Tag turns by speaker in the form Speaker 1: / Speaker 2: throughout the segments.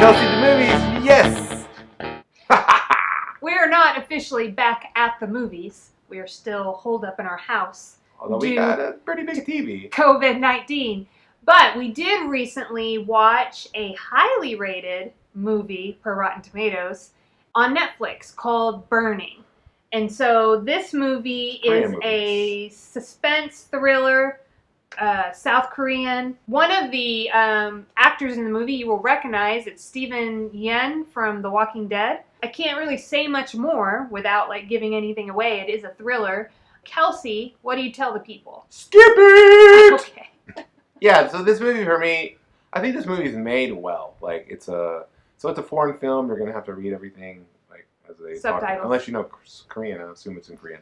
Speaker 1: Rachelsey the movies, yes!
Speaker 2: We are not officially back at the movies. We are still holed up in our house.
Speaker 1: Although we got a pretty big TV.
Speaker 2: COVID-19. But we did recently watch a highly rated movie per Rotten Tomatoes on Netflix called Burning. And so this movie is a suspense thriller, South Korean. One of the actors in the movie you will recognize, it's Steven Yeun from The Walking Dead. I can't really say much more without giving anything away. It is a thriller. Kelsey, what do you tell the people?
Speaker 1: Skip it!
Speaker 2: Okay.
Speaker 1: Yeah, so this movie for me, I think this movie is made well. It's a foreign film. You're gonna have to read everything as they
Speaker 2: subtitles.
Speaker 1: Talk, unless you know Korean. I assume it's in Korean.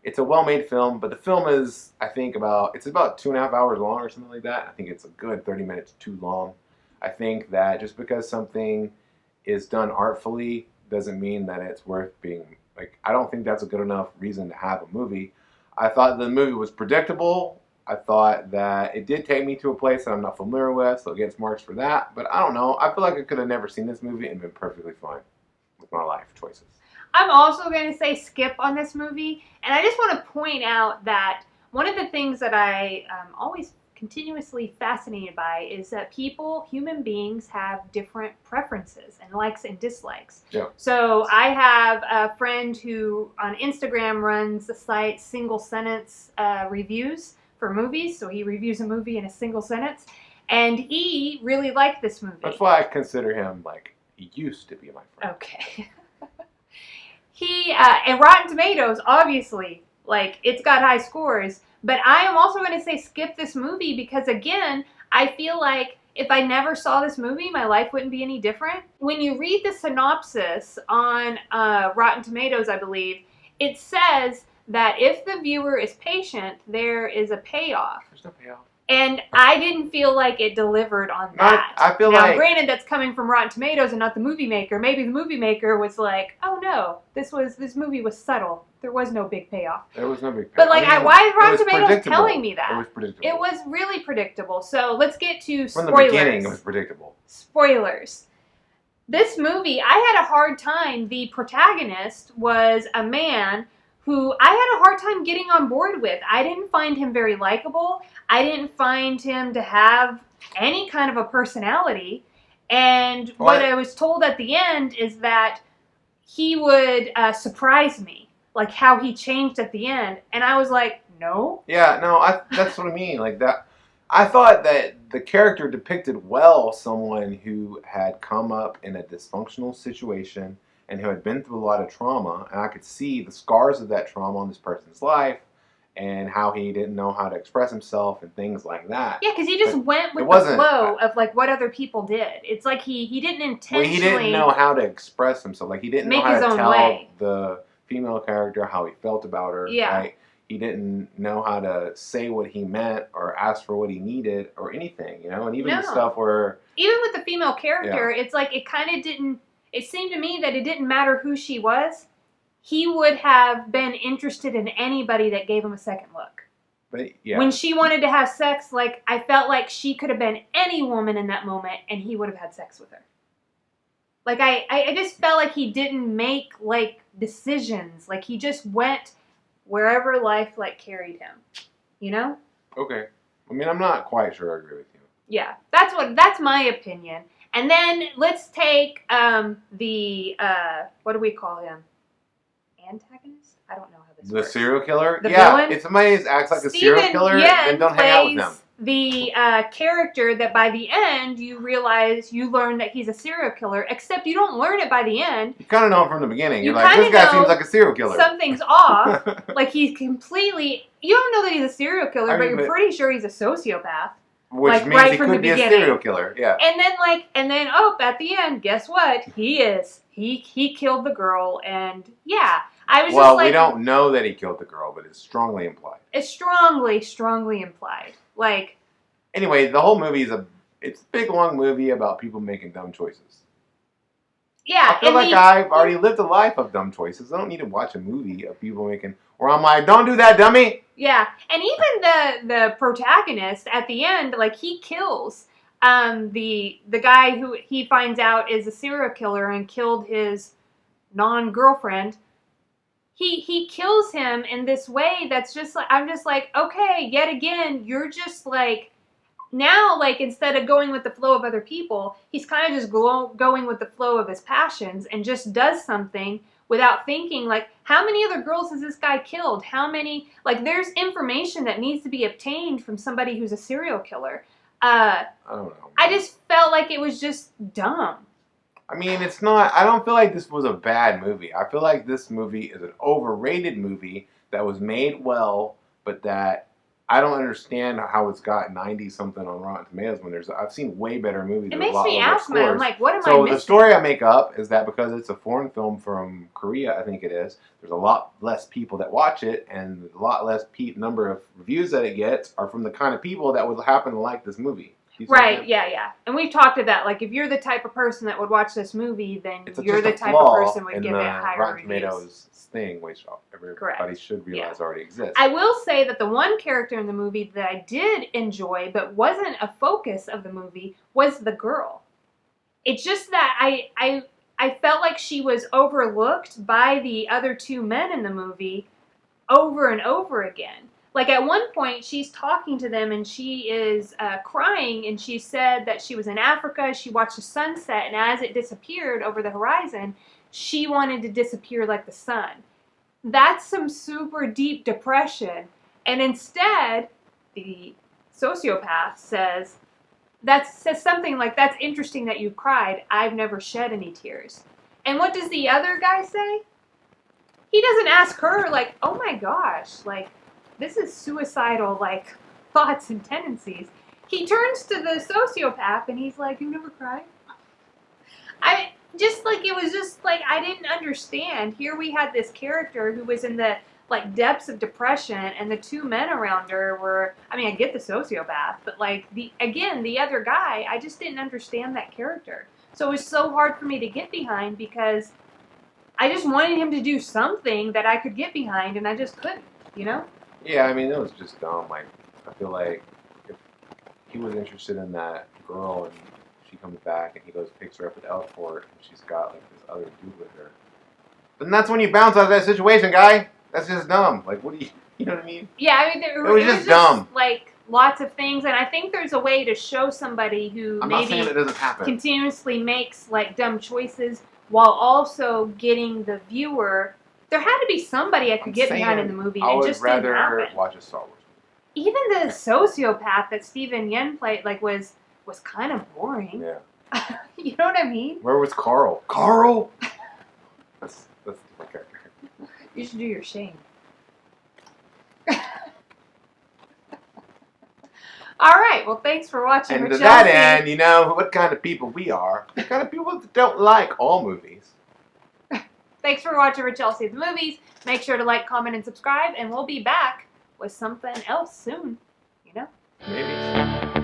Speaker 1: It's a well-made film, but the film is, I think, about 2.5 hours long or something like that. I think it's a good 30 minutes too long. I think that just because something is done artfully doesn't mean that it's worth being, I don't think that's a good enough reason to have a movie. I thought the movie was predictable. I thought that it did take me to a place that I'm not familiar with, so it gets marks for that. But I don't know. I feel like I could have never seen this movie and been perfectly fine with my life choices.
Speaker 2: I'm also going to say skip on this movie. And I just want to point out that one of the things that I always continuously fascinated by is that human beings have different preferences and likes and dislikes.
Speaker 1: Yeah.
Speaker 2: So I have a friend who on Instagram runs the site Single Sentence Reviews for movies. So he reviews a movie in a single sentence. And he really liked this movie.
Speaker 1: That's why I consider him he used to be my friend.
Speaker 2: Okay. He, and Rotten Tomatoes, obviously, it's got high scores. But I am also going to say skip this movie because, again, I feel like if I never saw this movie, my life wouldn't be any different. When you read the synopsis on Rotten Tomatoes, I believe, it says that if the viewer is patient, there is a payoff.
Speaker 1: There's no payoff. And
Speaker 2: I didn't feel like it delivered on that.
Speaker 1: I feel
Speaker 2: now, granted, that's coming from Rotten Tomatoes and not the movie maker. Maybe the movie maker was like, "Oh no, this movie was subtle. There was no big payoff."
Speaker 1: There was no big payoff.
Speaker 2: But why is Rotten Tomatoes telling me that?
Speaker 1: It was predictable.
Speaker 2: It was really predictable. So let's get to spoilers.
Speaker 1: From the beginning, it was predictable.
Speaker 2: Spoilers. This movie, I had a hard time. The protagonist was a man who I had a hard time getting on board with. I didn't find him very likable. I didn't find him to have any kind of a personality. And what I was told at the end is that he would surprise me, how he changed at the end. And I was like, no.
Speaker 1: Yeah, no, that's what I mean. That. I thought that the character depicted well someone who had come up in a dysfunctional situation and who had been through a lot of trauma, and I could see the scars of that trauma on this person's life and how he didn't know how to express himself and things like that.
Speaker 2: Yeah, because he just went with the flow of what other people did. It's like he didn't intentionally...
Speaker 1: Well, he didn't know how to express himself. He didn't know how to tell the female character how he felt about her.
Speaker 2: Yeah.
Speaker 1: Right? He didn't know how to say what he meant or ask for what he needed or anything, And even the stuff where...
Speaker 2: Even with the female character, it's it kind of didn't... It seemed to me that it didn't matter who she was. He would have been interested in anybody that gave him a second look.
Speaker 1: But yeah.
Speaker 2: When she wanted to have sex, I felt like she could have been any woman in that moment, and he would have had sex with her. I just felt like he didn't make, decisions. He just went wherever life, carried him.
Speaker 1: Okay. I mean, I'm not quite sure I agree with you.
Speaker 2: Yeah. That's my opinion. And then let's take the, what do we call him? Antagonist? I don't know how this works.
Speaker 1: The serial killer?
Speaker 2: The villain?
Speaker 1: If somebody acts like a serial killer, then don't hang out with them.
Speaker 2: The character that by the end you learn that he's a serial killer, except you don't learn it by the end.
Speaker 1: You kind of know him from the beginning. You're like, this guy seems like a serial killer.
Speaker 2: Something's off. He's completely... You don't know that he's a serial killer, but you're pretty sure he's a sociopath.
Speaker 1: Which means he could be a serial killer, yeah.
Speaker 2: And then, at the end, guess what? He is. He killed the girl, and yeah. I was
Speaker 1: we don't know that he killed the girl, but it's strongly implied.
Speaker 2: It's strongly implied.
Speaker 1: Anyway, the whole movie it's a big, long movie about people making dumb choices.
Speaker 2: Yeah.
Speaker 1: I feel I've already lived a life of dumb choices. I don't need to watch a movie of people making... Where I'm like, don't do that, dummy!
Speaker 2: Yeah, and even the protagonist at the end, he kills the guy who he finds out is a serial killer and killed his non-girlfriend, he kills him in this way that's just like, I'm just like, okay, yet again, you're just like, now, like, instead of going with the flow of other people, he's kind of just going with the flow of his passions and just does something without thinking, like, how many other girls has this guy killed? How many, like, there's information that needs to be obtained from somebody who's a serial killer.
Speaker 1: I don't know.
Speaker 2: I just felt like it was just dumb.
Speaker 1: I mean, it's not, I don't feel like this was a bad movie. I feel like this movie is an overrated movie that was made well, but that I don't understand how it's got 90-something on Rotten Tomatoes when I've seen way better movies.
Speaker 2: It makes me ask me, I'm like, what am I missing?
Speaker 1: So the story I make up is that because it's a foreign film from Korea, I think it is, there's a lot less people that watch it, and a lot less number of reviews that it gets are from the kind of people that would happen to like this movie.
Speaker 2: Right, yeah. And we've talked about that. Like, if you're the type of person that would watch this movie, then you're the type of person who would give it higher
Speaker 1: Rotten
Speaker 2: reviews.
Speaker 1: Tomatoes thing, which everybody should realize already exists.
Speaker 2: I will say that the one character in the movie that I did enjoy, but wasn't a focus of the movie, was the girl. It's just that I felt like she was overlooked by the other two men in the movie over and over again. Like, at one point, she's talking to them, and she is crying, and she said that she was in Africa, she watched the sunset, and as it disappeared over the horizon, she wanted to disappear like the sun. That's some super deep depression. And instead, the sociopath says something like, that's interesting that you cried, I've never shed any tears. And what does the other guy say? He doesn't ask her, like, oh my gosh, like, this is suicidal, like, thoughts and tendencies. He turns to the sociopath and he's like, you never cried? It was just like, I didn't understand. Here we had this character who was in the, like, depths of depression, and the two men around her were, I mean, I get the sociopath, but, like, the other guy, I just didn't understand that character. So it was so hard for me to get behind because I just wanted him to do something that I could get behind, and I just couldn't, you know?
Speaker 1: Yeah, I mean, it was just dumb. Like, I feel like if he was interested in that girl and she comes back and he goes picks her up at the airport and she's got, like, this other dude with her, then that's when you bounce out of that situation, guy. That's just dumb. Like, what do you know what I mean?
Speaker 2: Yeah, I mean,
Speaker 1: it was just dumb.
Speaker 2: Like, lots of things, and I think there's a way to show somebody who maybe continuously makes, like, dumb choices while also getting the viewer. There had to be somebody I could get behind in the movie, and it just didn't happen.
Speaker 1: I would rather watch a Star Wars movie.
Speaker 2: Even the sociopath that Steven Yeun played, like, was kind of boring.
Speaker 1: Yeah.
Speaker 2: You know what I mean?
Speaker 1: Where was Carl? Carl! That's my character.
Speaker 2: You should do your Shane. All right. Well, thanks for watching.
Speaker 1: And to that end, you know what kind of people we are. The kind of people that don't like all movies.
Speaker 2: Thanks for watching Rachelsey the Movies. Make sure to like, comment, and subscribe, and we'll be back with something else soon. You know?
Speaker 1: Maybe.